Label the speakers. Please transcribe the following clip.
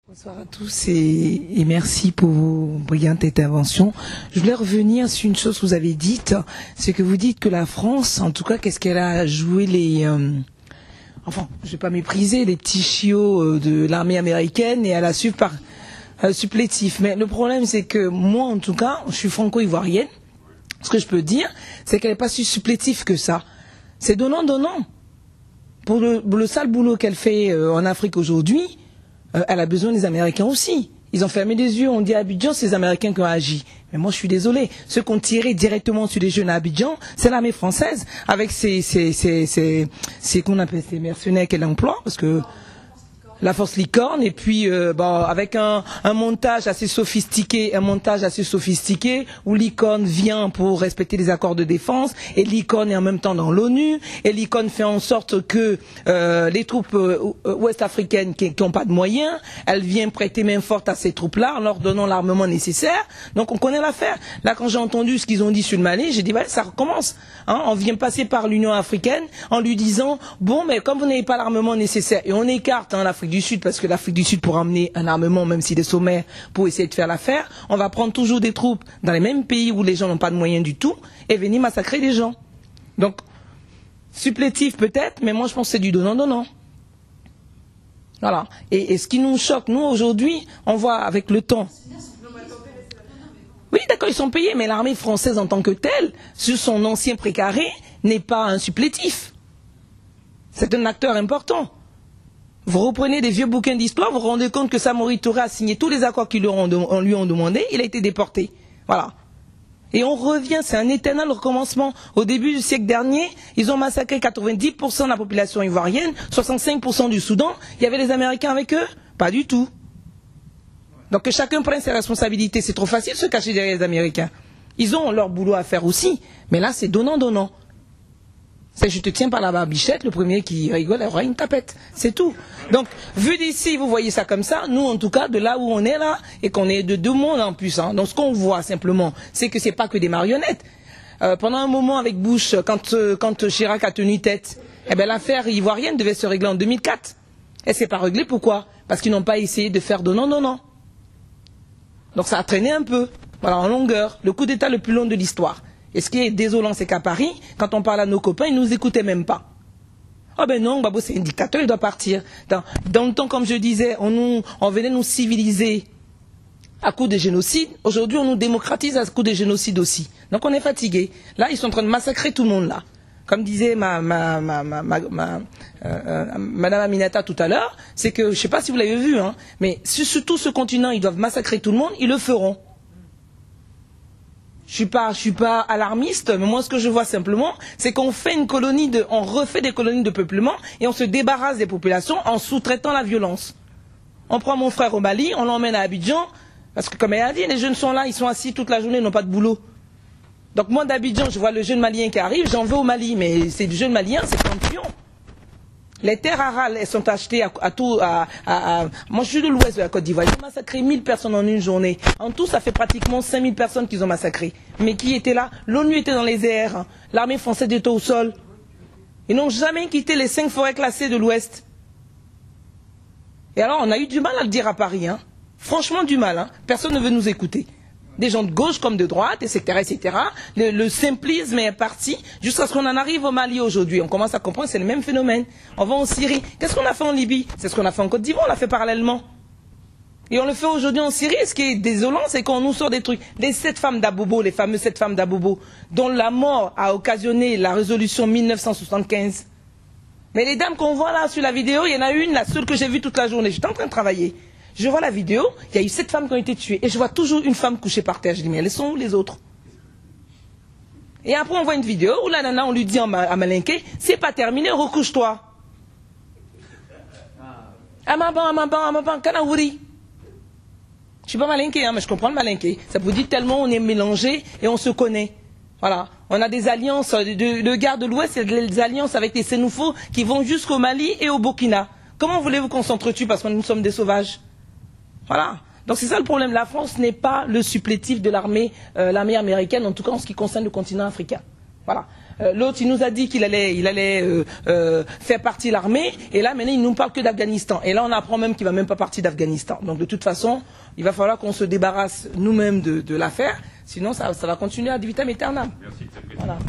Speaker 1: Bonsoir à tous et merci pour vos brillantes interventions. Je voulais revenir sur une chose que vous avez dite, c'est que vous dites que la France, en tout cas, qu'est-ce qu'elle a joué enfin, je vais pas mépriser les petits chiots de l'armée américaine et elle a su par supplétif. Mais le problème, c'est que moi, en tout cas, je suis franco-ivoirienne. Ce que je peux dire, c'est qu'elle n'est pas si supplétive que ça. C'est donnant-donnant. Pour le sale boulot qu'elle fait en Afrique aujourd'hui, elle a besoin des Américains aussi. Ils ont fermé les yeux, on dit à Abidjan, c'est les Américains qui ont agi. Mais moi, je suis désolé. Ceux qui ont tiré directement sur les jeunes à Abidjan, c'est l'armée française, avec qu'on appelle ces mercenaires qu'elle emploie, parce que la force licorne, et puis avec un montage assez sophistiqué, où licorne vient pour respecter les accords de défense, et licorne est en même temps dans l'ONU, et licorne fait en sorte que les troupes ouest-africaines qui n'ont pas de moyens, elles viennent prêter main forte à ces troupes-là en leur donnant l'armement nécessaire. Donc on connaît l'affaire. Là, quand j'ai entendu ce qu'ils ont dit sur le Mali, j'ai dit ouais, ça recommence. Hein, on vient passer par l'Union africaine en lui disant bon, mais comme vous n'avez pas l'armement nécessaire, et on écarte l'Afrique du Sud, parce que l'Afrique du Sud pourra amener un armement, même s'il est sommaire, pour essayer de faire l'affaire, on va prendre toujours des troupes dans les mêmes pays où les gens n'ont pas de moyens du tout, et venir massacrer les gens. Donc, supplétif peut-être, mais moi je pense que c'est du donnant-donnant. Voilà. Et ce qui nous choque, nous aujourd'hui, on voit avec le temps. Oui, d'accord, ils sont payés, mais l'armée française en tant que telle, sur son ancien précaré, n'est pas un supplétif. C'est un acteur important. Vous reprenez des vieux bouquins d'histoire, vous vous rendez compte que Samori Touré a signé tous les accords qu'ils lui ont demandé, il a été déporté. Voilà. Et on revient, c'est un éternel recommencement. Au début du siècle dernier, ils ont massacré 90% de la population ivoirienne, 65% du Soudan. Il y avait les Américains avec eux? Pas du tout. Donc que chacun prenne ses responsabilités. C'est trop facile de se cacher derrière les Américains. Ils ont leur boulot à faire aussi. Mais là, c'est donnant-donnant. C'est je te tiens par la barbichette, le premier qui rigole aura une tapette. C'est tout. Donc, vu d'ici, vous voyez ça comme ça. Nous, en tout cas, de là où on est là, et qu'on est de deux mondes en plus. Hein. Donc, ce qu'on voit simplement, c'est que c'est pas que des marionnettes. Pendant un moment avec Bush, quand Chirac a tenu tête, eh ben, l'affaire ivoirienne devait se régler en 2004. Elle s'est pas réglée, pourquoi? Parce qu'ils n'ont pas essayé de faire donnant-donnant. Donc, ça a traîné un peu. Voilà, en longueur. Le coup d'État le plus long de l'histoire. Et ce qui est désolant, c'est qu'à Paris, quand on parle à nos copains, ils ne nous écoutaient même pas. Ah ben non, Gbagbo c'est un dictateur, il doit partir. Dans le temps, comme je disais, on venait nous civiliser à coup de génocide. Aujourd'hui, on nous démocratise à coup de génocide aussi. Donc on est fatigué. Là, ils sont en train de massacrer tout le monde là. Comme disait Madame Aminata tout à l'heure, c'est que, je ne sais pas si vous l'avez vu, hein, mais sur tout ce continent, ils doivent massacrer tout le monde, ils le feront. Je suis pas alarmiste, mais moi ce que je vois simplement, c'est qu'on fait on refait des colonies de peuplement et on se débarrasse des populations en sous-traitant la violence. On prend mon frère au Mali, on l'emmène à Abidjan, parce que comme elle a dit, les jeunes sont là, ils sont assis toute la journée, ils n'ont pas de boulot. Donc moi d'Abidjan, je vois le jeune malien qui arrive, j'en veux au Mali, mais c'est du jeune malien, c'est pas un pion. Les terres arables, elles sont achetées moi je suis de l'ouest de la Côte d'Ivoire, ils ont massacré 1000 personnes en une journée. En tout, ça fait pratiquement 5000 personnes qu'ils ont massacrées. Mais qui était là? L'ONU était dans les airs, l'armée française était au sol. Ils n'ont jamais quitté les 5 forêts classées de l'ouest. Et alors on a eu du mal à le dire à Paris, hein. Franchement du mal, hein. Personne ne veut nous écouter. Des gens de gauche comme de droite, etc., etc. Le simplisme est parti jusqu'à ce qu'on en arrive au Mali aujourd'hui. On commence à comprendre que c'est le même phénomène. On va en Syrie. Qu'est-ce qu'on a fait en Libye? C'est ce qu'on a fait en Côte d'Ivoire, on l'a fait parallèlement. Et on le fait aujourd'hui en Syrie. Et ce qui est désolant, c'est qu'on nous sort des trucs. Les 7 femmes d'Abobo, les fameuses 7 femmes d'Abobo, dont la mort a occasionné la résolution 1975. Mais les dames qu'on voit là sur la vidéo, il y en a une, la seule que j'ai vue toute la journée. J'étais en train de travailler. Je vois la vidéo, il y a eu 7 femmes qui ont été tuées. Et je vois toujours une femme couchée par terre. Je dis, mais elles sont où les autres? Et après, on voit une vidéo où la nana, on lui dit à Malinké, c'est pas terminé, recouche-toi. Amaban, Kanaouri. Je suis pas Malinké, hein, mais je comprends le Malinké. Ça vous dit tellement on est mélangé et on se connaît. Voilà. On a des alliances, le gars de l'Ouest, c'est des alliances avec les Sénoufos qui vont jusqu'au Mali et au Burkina. Comment voulez-vous qu'on s'entretue parce que nous sommes des sauvages? Voilà. Donc c'est ça le problème. La France n'est pas le supplétif de l'armée américaine, en tout cas en ce qui concerne le continent africain. Voilà. L'autre, il nous a dit qu'il allait faire partie de l'armée, et là, maintenant, il nous parle que d'Afghanistan. Et là, on apprend même qu'il va même pas partir d'Afghanistan. Donc, de toute façon, il va falloir qu'on se débarrasse nous-mêmes de l'affaire, sinon ça va continuer ad vitam aeternam.
Speaker 2: Merci de cette précision.
Speaker 1: Voilà.